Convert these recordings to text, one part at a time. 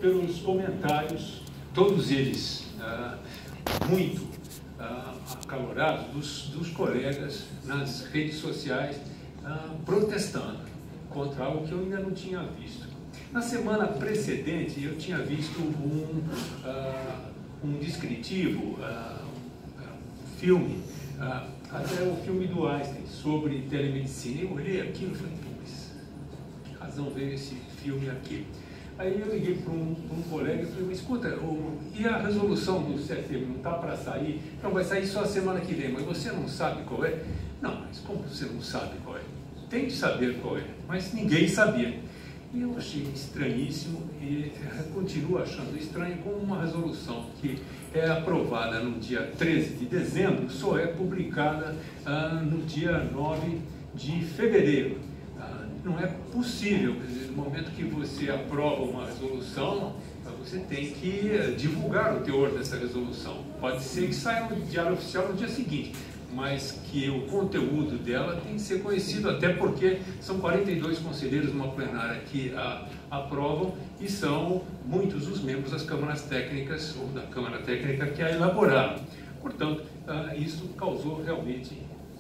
pelos comentários, todos eles muito acalorados, dos colegas nas redes sociais, protestando contra algo que eu ainda não tinha visto. Na semana precedente, eu tinha visto um descritivo, um filme, até o filme do Einstein, sobre telemedicina. Eu olhei aquilo e falei, mas que razão veio esse filme aqui? Aí eu liguei para um colega e falei, mas escuta, e a resolução do CFM não está para sair? Não, vai sair só a semana que vem, mas você não sabe qual é? Não, mas como você não sabe qual é? Tem de saber qual é, mas ninguém sabia. E eu achei estranhíssimo e continuo achando estranho como uma resolução que é aprovada no dia 13 de dezembro só é publicada no dia 9 de fevereiro. Não é possível, no momento que você aprova uma resolução, você tem que divulgar o teor dessa resolução. Pode ser que saia no Diário Oficial no dia seguinte, mas que o conteúdo dela tem que ser conhecido, até porque são 42 conselheiros numa plenária que a aprovam e são muitos os membros das câmaras técnicas, ou da Câmara Técnica que a elaboraram. Portanto, isso causou realmente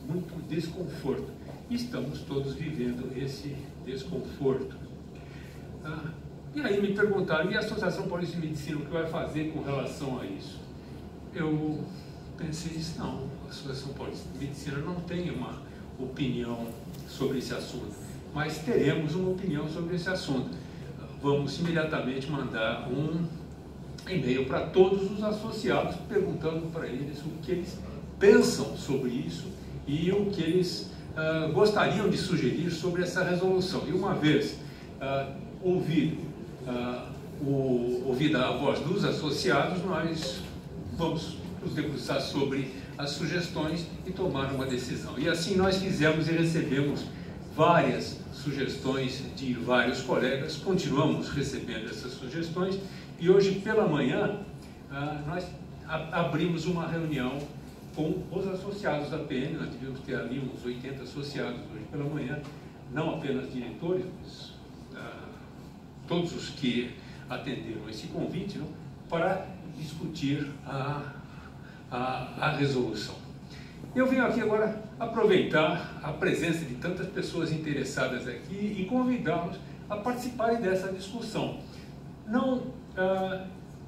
muito desconforto. E estamos todos vivendo esse desconforto. E aí me perguntaram, e a Associação Paulista de Medicina, o que vai fazer com relação a isso? Eu pensei nisso, não, a Associação Paulista de Medicina não tem uma opinião sobre esse assunto, mas teremos uma opinião sobre esse assunto. Vamos imediatamente mandar um e-mail para todos os associados, perguntando para eles o que eles pensam sobre isso e o que eles gostariam de sugerir sobre essa resolução. E uma vez ouvida a voz dos associados, nós vamos nos debruçar sobre as sugestões e tomar uma decisão. E assim nós fizemos e recebemos várias sugestões de vários colegas, continuamos recebendo essas sugestões e hoje pela manhã nós abrimos uma reunião com os associados da PM, nós devemos ter ali uns 80 associados hoje pela manhã, não apenas diretores, mas todos os que atenderam esse convite, não, para discutir a resolução. Eu venho aqui agora aproveitar a presença de tantas pessoas interessadas aqui e convidá-los a participarem dessa discussão. Não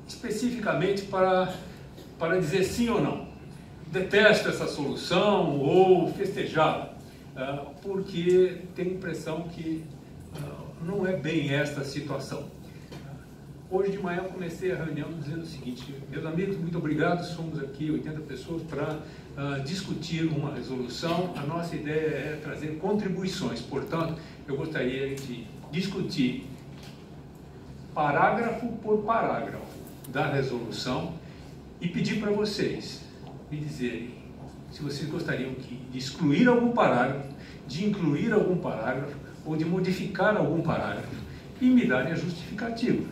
especificamente para dizer sim ou não. Detesto essa solução ou festejá-la, porque tenho a impressão que não é bem esta a situação. Hoje de manhã eu comecei a reunião dizendo o seguinte, meus amigos, muito obrigado, somos aqui 80 pessoas para discutir uma resolução. A nossa ideia é trazer contribuições, portanto, eu gostaria de discutir parágrafo por parágrafo da resolução e pedir para vocês me dizerem se vocês gostariam de excluir algum parágrafo, de incluir algum parágrafo ou de modificar algum parágrafo e me darem a justificativa.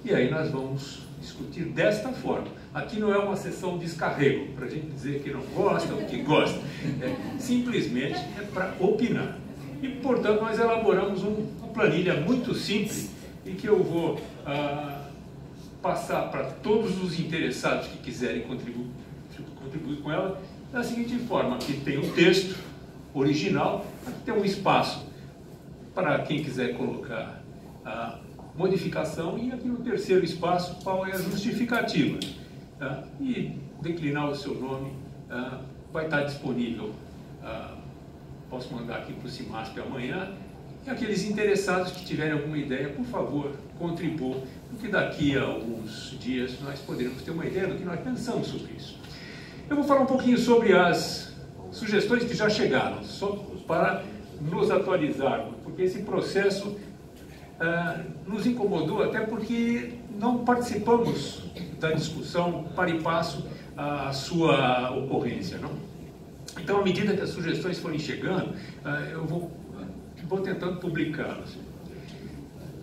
E aí nós vamos discutir desta forma. Aqui não é uma sessão de descarrego, para a gente dizer que não gosta ou que gosta. Simplesmente é para opinar. E, portanto, nós elaboramos uma planilha muito simples e que eu vou passar para todos os interessados que quiserem contribuir com ela, da seguinte forma: aqui tem um texto original, aqui tem um espaço para quem quiser colocar a modificação e aqui no terceiro espaço qual é a justificativa. E declinar o seu nome vai estar disponível, posso mandar aqui para o CIMASP amanhã, e aqueles interessados que tiverem alguma ideia, por favor, contribuam, porque daqui a alguns dias nós poderemos ter uma ideia do que nós pensamos sobre isso. Eu vou falar um pouquinho sobre as sugestões que já chegaram, só para nos atualizarmos, porque esse processo nos incomodou, até porque não participamos da discussão para e passo a sua ocorrência, não? Então, à medida que as sugestões forem chegando, eu vou tentando publicá-las.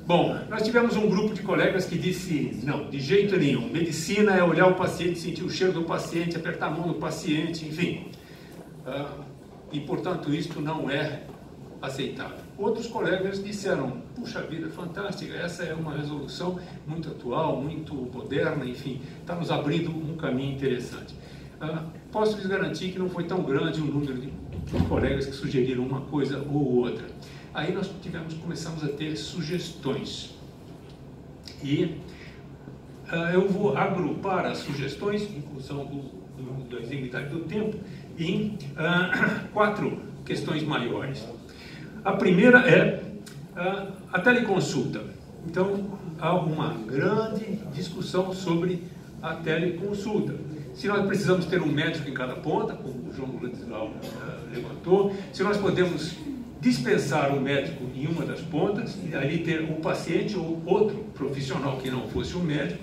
Bom, nós tivemos um grupo de colegas que disse, não, de jeito nenhum, medicina é olhar o paciente, sentir o cheiro do paciente, apertar a mão do paciente, enfim. E, portanto, isto não é aceitável. outros colegas disseram, puxa vida, fantástica, essa é uma resolução muito atual, muito moderna, enfim, está nos abrindo um caminho interessante. Posso lhes garantir que não foi tão grande o número de colegas que sugeriram uma coisa ou outra. Aí nós começamos a ter sugestões. E eu vou agrupar as sugestões, em função da exiguidade do tempo, em 4 questões maiores. A primeira é a teleconsulta. Então, há uma grande discussão sobre a teleconsulta. Se nós precisamos ter um médico em cada ponta, como o João Ladislau levantou, se nós podemos dispensar o médico em uma das pontas, e ali ter um paciente ou outro profissional que não fosse o médico,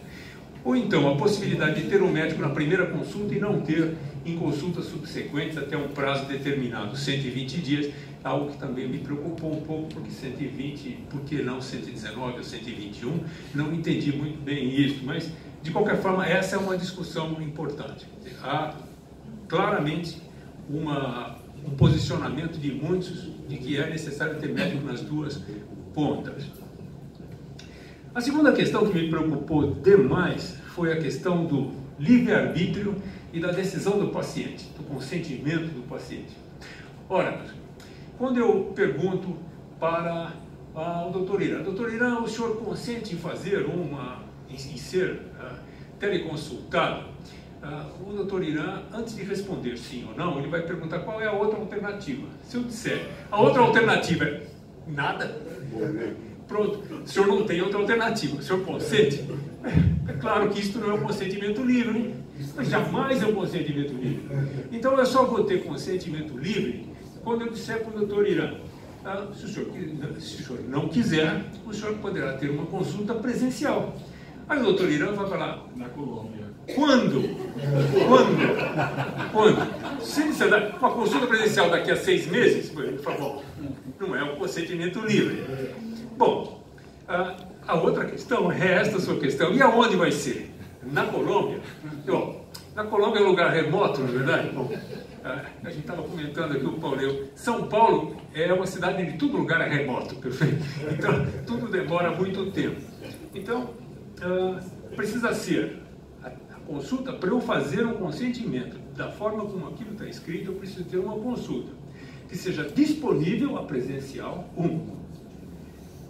ou então a possibilidade de ter um médico na primeira consulta e não ter em consultas subsequentes até um prazo determinado, 120 dias, algo que também me preocupou um pouco, porque 120, por que não 119 ou 121? Não entendi muito bem isso, mas de qualquer forma essa é uma discussão importante. Há claramente um posicionamento de muitos de que é necessário ter médico nas duas pontas. A segunda questão que me preocupou demais foi a questão do livre-arbítrio e da decisão do paciente, do consentimento do paciente. Ora, quando eu pergunto para o doutor Irã, doutor Irã, o senhor consente em fazer em ser teleconsultado? O doutor Irã, antes de responder sim ou não, ele vai perguntar qual é a outra alternativa. Se eu disser, a outra alternativa é nada, pronto, o senhor não tem outra alternativa, o senhor consente? É claro que isso não é um consentimento livre, mas jamais é um consentimento livre. Então eu só vou ter consentimento livre quando eu disser para o doutor Irã, se o senhor não quiser, o senhor poderá ter uma consulta presencial. Aí o doutor Irã vai falar, na Colômbia. Quando? Se disser uma consulta presencial daqui a 6 meses, por favor, não é um consentimento livre. Bom, a outra questão é esta sua questão. E aonde vai ser? Na Colômbia? Bom, na Colômbia é um lugar remoto, não é verdade? Bom, a gente estava comentando aqui o Paulo. São Paulo é uma cidade onde todo lugar é remoto, perfeito? Então, tudo demora muito tempo. Então, precisa ser a consulta, para eu fazer um consentimento da forma como aquilo está escrito, eu preciso ter uma consulta que seja disponível a presencial,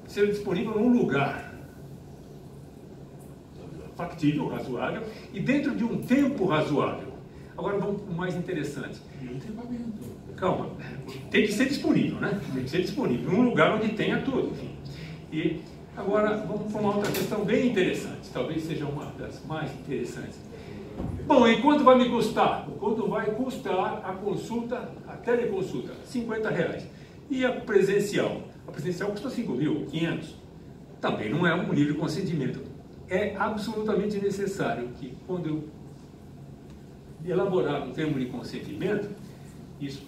seja disponível num lugar factível, razoável, e dentro de um tempo razoável. Agora vamos para o mais interessante. Calma, tem que ser disponível, né? Tem que ser disponível, num lugar onde tenha tudo, enfim. E agora vamos para uma outra questão bem interessante, talvez seja uma das mais interessantes. Bom, e quanto vai me custar? Quanto vai custar a consulta, a teleconsulta? R$50. E a presencial? A presencial custa 5.500. Também não é um livre consentimento. É absolutamente necessário que, quando eu elaborar um termo de consentimento, isso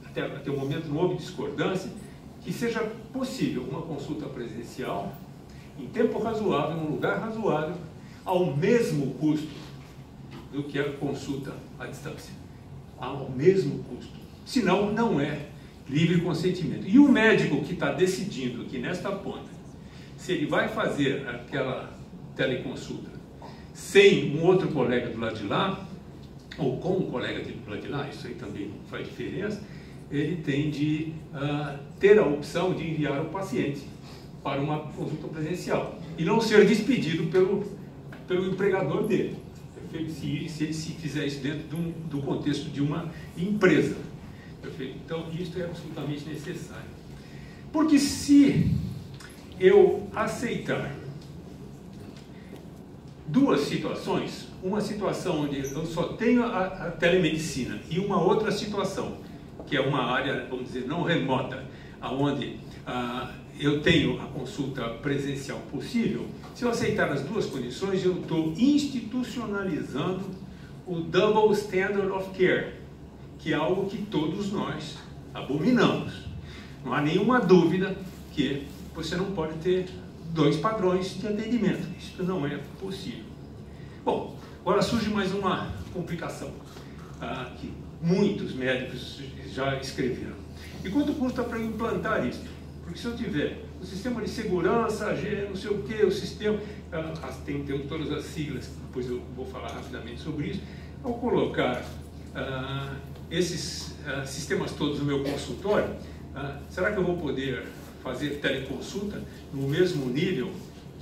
até o momento não houve discordância, que seja possível uma consulta presencial em tempo razoável, num lugar razoável, ao mesmo custo do que a consulta à distância. Ao mesmo custo. Senão, não é livre consentimento. E o médico que está decidindo aqui nesta ponta, se ele vai fazer aquela teleconsulta sem um outro colega do lado de lá, ou com um colega do lado de lá, isso aí também faz diferença, ele tem de ter a opção de enviar o paciente para uma consulta presencial e não ser despedido pelo empregador dele, se ele fizer isso dentro do contexto de uma empresa. Perfeito? Então, isso é absolutamente necessário. Porque se eu aceitar duas situações, uma situação onde eu só tenho a telemedicina e uma outra situação, que é uma área, vamos dizer, não remota, onde eu tenho a consulta presencial possível, se eu aceitar as duas condições, eu estou institucionalizando o Double Standard of Care, que é algo que todos nós abominamos. Não há nenhuma dúvida que você não pode ter dois padrões de atendimento. Isso não é possível. Bom, agora surge mais uma complicação que muitos médicos já escreveram. E quanto custa para implantar isso? Porque se eu tiver o sistema de segurança, não sei o que, o sistema, tem todas as siglas, depois eu vou falar rapidamente sobre isso. Ao colocar esses sistemas todos no meu consultório, será que eu vou poder fazer teleconsulta no mesmo nível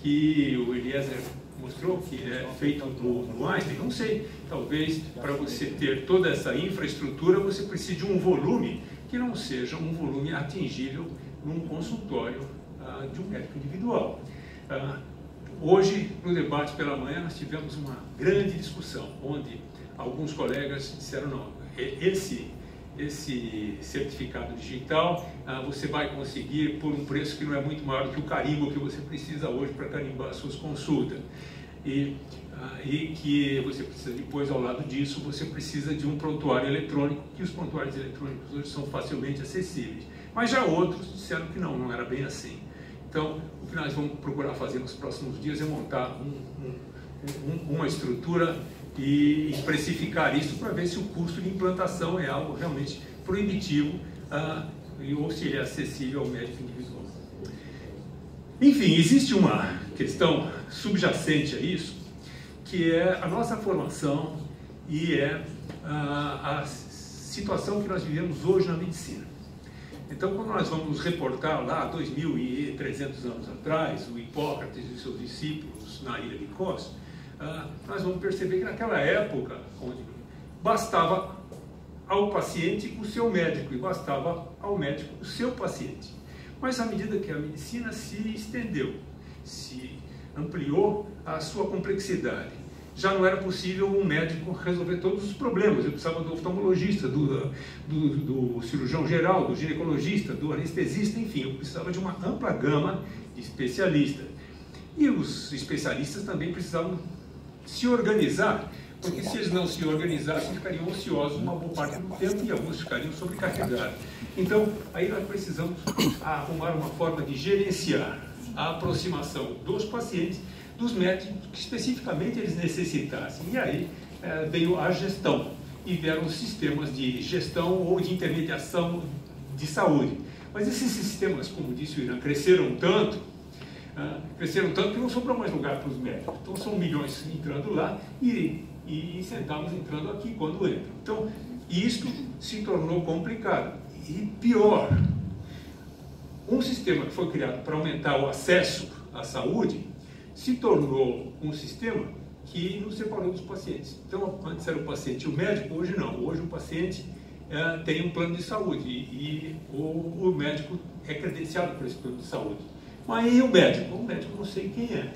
que o Eliezer mostrou, que é feito no Einstein? Não sei. Talvez para você ter toda essa infraestrutura, você precise de um volume que não seja um volume atingível num consultório de um médico individual. Hoje, no debate pela manhã, nós tivemos uma grande discussão, onde alguns colegas disseram, não, esse certificado digital você vai conseguir por um preço que não é muito maior do que o carimbo que você precisa hoje para carimbar as suas consultas. E que você precisa, depois, ao lado disso, você precisa de um prontuário eletrônico, que os prontuários eletrônicos hoje são facilmente acessíveis. Mas já outros disseram que não era bem assim. Então, o que nós vamos procurar fazer nos próximos dias é montar uma estrutura e precificar isso para ver se o custo de implantação é algo realmente proibitivo ou se ele é acessível ao médico individual. Enfim, existe uma questão subjacente a isso, que é a nossa formação e é a situação que nós vivemos hoje na medicina. Então, quando nós vamos reportar lá 2.300 anos atrás, o Hipócrates e seus discípulos na ilha de Kos, nós vamos perceber que naquela época, onde bastava ao paciente o seu médico e bastava ao médico o seu paciente. Mas à medida que a medicina se estendeu, se ampliou a sua complexidade, já não era possível um médico resolver todos os problemas. Eu precisava do oftalmologista, do cirurgião geral, do ginecologista, do anestesista, enfim, eu precisava de uma ampla gama de especialistas. E os especialistas também precisavam se organizar, porque se eles não se organizassem, ficariam ociosos uma boa parte do tempo e alguns ficariam sobrecarregados. Então, aí nós precisamos arrumar uma forma de gerenciar a aproximação dos pacientes, dos médicos que especificamente eles necessitassem. E aí veio a gestão e vieram os sistemas de gestão ou de intermediação de saúde. Mas esses sistemas, como disse o Irã, cresceram tanto que não sobrou mais lugar para os médicos. Então são milhões entrando lá e centavos entrando aqui quando entram. Então isto se tornou complicado. E pior, um sistema que foi criado para aumentar o acesso à saúde se tornou um sistema que nos separou dos pacientes. Então antes era o paciente e o médico, hoje não. Hoje o paciente tem um plano de saúde e o médico é credenciado por esse plano de saúde. Mas e o médico? O médico não sei quem é.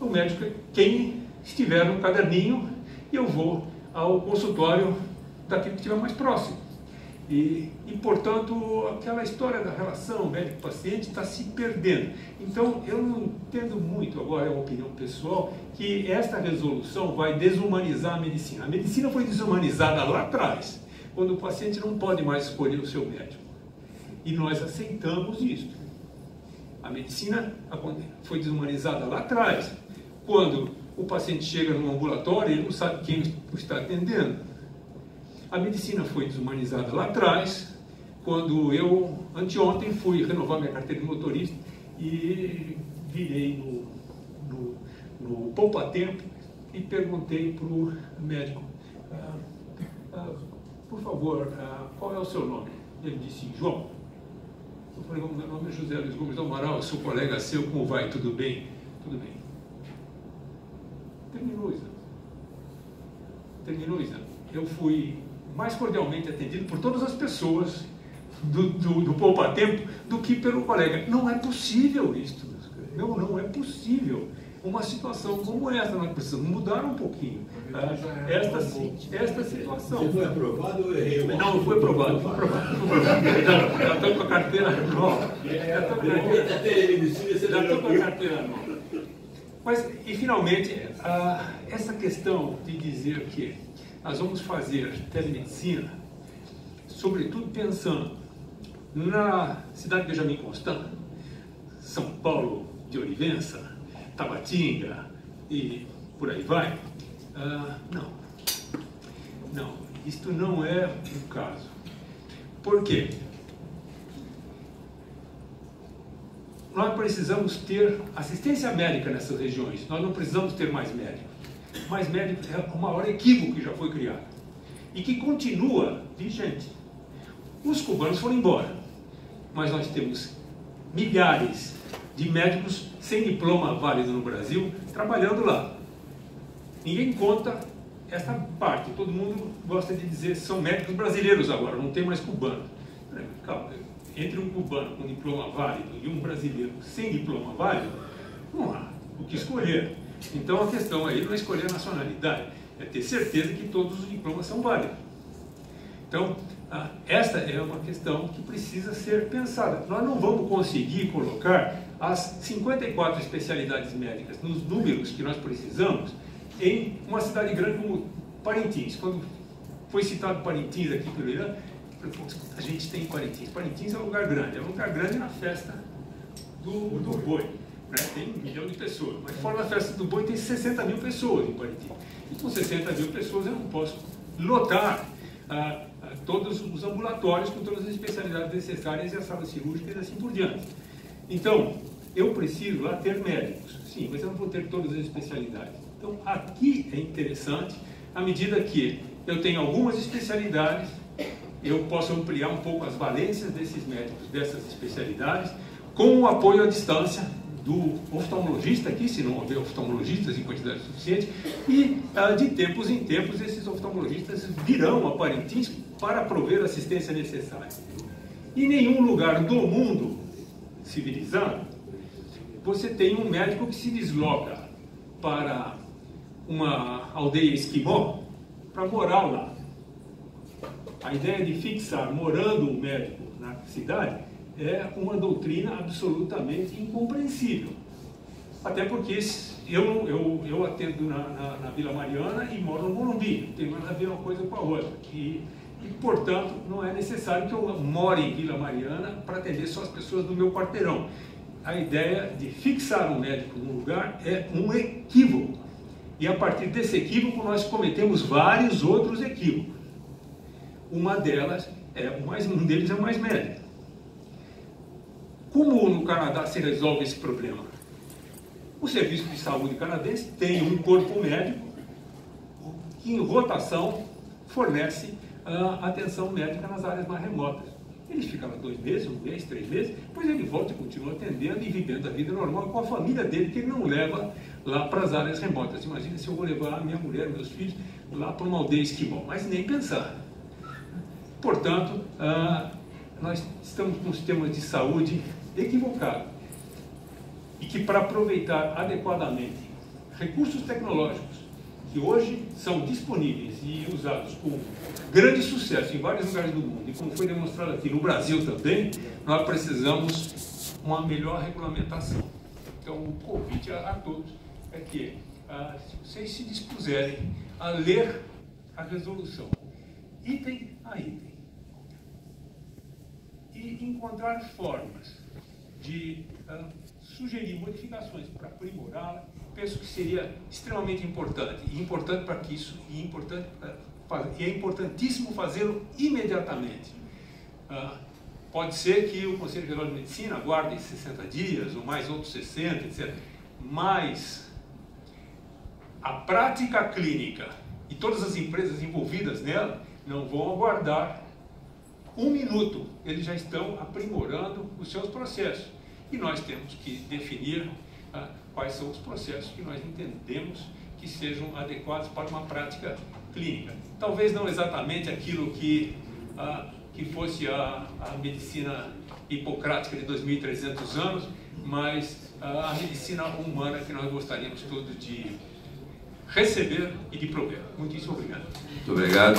O médico é quem estiver no caderninho e eu vou ao consultório daquele que estiver mais próximo. E, portanto, aquela história da relação médico-paciente está se perdendo. Então, eu não entendo muito, agora é uma opinião pessoal, que esta resolução vai desumanizar a medicina. A medicina foi desumanizada lá atrás, quando o paciente não pode mais escolher o seu médico. E nós aceitamos isso. A medicina foi desumanizada lá atrás, quando o paciente chega no ambulatório e ele não sabe quem o está atendendo. A medicina foi desumanizada lá atrás, quando eu, anteontem, fui renovar minha carteira de motorista e virei no poupa-tempo e perguntei para o médico, por favor, qual é o seu nome? Ele disse, João. Eu falei, meu nome é José Luiz Gomes do Amaral, sou colega seu, como vai? Tudo bem? Tudo bem. Terminou o exame. Eu fui mais cordialmente atendido por todas as pessoas do poupa-tempo do que pelo colega. Não é possível isto. Não é possível. Uma situação como essa, nós precisamos mudar um pouquinho esta situação. Você foi aprovado ou eu errei? Não foi aprovado. Já estou com a carteira nova. Já estou com a carteira nova. Mas, e finalmente, essa questão de dizer que nós vamos fazer telemedicina, sobretudo pensando na cidade de Benjamin Constant, São Paulo de Olivença, Tabatinga e por aí vai. Não, isto não é o caso. Por quê? nós precisamos ter assistência médica nessas regiões, nós não precisamos ter mais médicos. Mais médicos é o maior equívoco que já foi criado e que continua vigente. Os cubanos foram embora, mas nós temos milhares de médicos sem diploma válido no Brasil trabalhando lá. Ninguém conta essa parte, todo mundo gosta de dizer que são médicos brasileiros agora, não tem mais cubanos. Calma, entre um cubano com diploma válido e um brasileiro sem diploma válido, não há o que escolher. Então a questão aí não é escolher a nacionalidade, é ter certeza que todos os diplomas são válidos. Então, esta é uma questão que precisa ser pensada. Nós não vamos conseguir colocar as 54 especialidades médicas nos números que nós precisamos em uma cidade grande como Parintins. Quando foi citado Parintins aqui pelo Irã, a gente tem Parintins. Parintins é um lugar grande na festa do boi. Né? Tem 1 milhão de pessoas, mas fora da festa do boi tem 60 mil pessoas em Parintins. E com 60 mil pessoas eu não posso lotar todos os ambulatórios com todas as especialidades necessárias e as salas cirúrgicas e assim por diante. Então, eu preciso lá ter médicos, sim, mas eu não vou ter todas as especialidades. Então, aqui é interessante, à medida que eu tenho algumas especialidades, eu posso ampliar um pouco as valências desses médicos, dessas especialidades, com o apoio à distância do oftalmologista aqui, se não houver oftalmologistas em quantidade suficiente, e de tempos em tempos esses oftalmologistas virão a Parintins para prover a assistência necessária. Em nenhum lugar do mundo civilizado você tem um médico que se desloca para uma aldeia esquimó para morar lá. A ideia de fixar morando o médico na cidade é uma doutrina absolutamente incompreensível. Até porque eu atendo na Vila Mariana e moro no Morumbi, não tem nada a ver uma coisa com a outra. E, portanto, não é necessário que eu more em Vila Mariana para atender só as pessoas do meu quarteirão. A ideia de fixar um médico num lugar é um equívoco. E a partir desse equívoco nós cometemos vários outros equívocos. Um deles é o mais médico. Como no Canadá se resolve esse problema? O Serviço de Saúde canadense tem um corpo médico que, em rotação, fornece atenção médica nas áreas mais remotas. Ele fica lá 2 meses, 1 mês, 3 meses, depois ele volta e continua atendendo e vivendo a vida normal com a família dele, que ele não leva lá para as áreas remotas. Imagina se eu vou levar a minha mulher, meus filhos, lá para uma aldeia esquimó, mas nem pensar. Portanto, nós estamos com um sistema de saúde equivocado e que, para aproveitar adequadamente recursos tecnológicos que hoje são disponíveis e usados com grande sucesso em vários lugares do mundo, e como foi demonstrado aqui no Brasil também, nós precisamos uma melhor regulamentação. Então, o convite a todos é que, se vocês se dispuserem a ler a resolução, item a item, e encontrar formas de sugerir modificações para aprimorá-la, penso que seria extremamente importante. E importante para que isso, e é importantíssimo fazê-lo imediatamente. Pode ser que o Conselho Geral de Medicina aguarde 60 dias, ou mais outros 60, etc. Mas a prática clínica e todas as empresas envolvidas nela não vão aguardar 1 minuto, eles já estão aprimorando os seus processos. E nós temos que definir quais são os processos que nós entendemos que sejam adequados para uma prática clínica. Talvez não exatamente aquilo que fosse a medicina hipocrática de 2.300 anos, mas a medicina humana que nós gostaríamos todos de receber e de prover. Muitíssimo obrigado. Muito obrigado.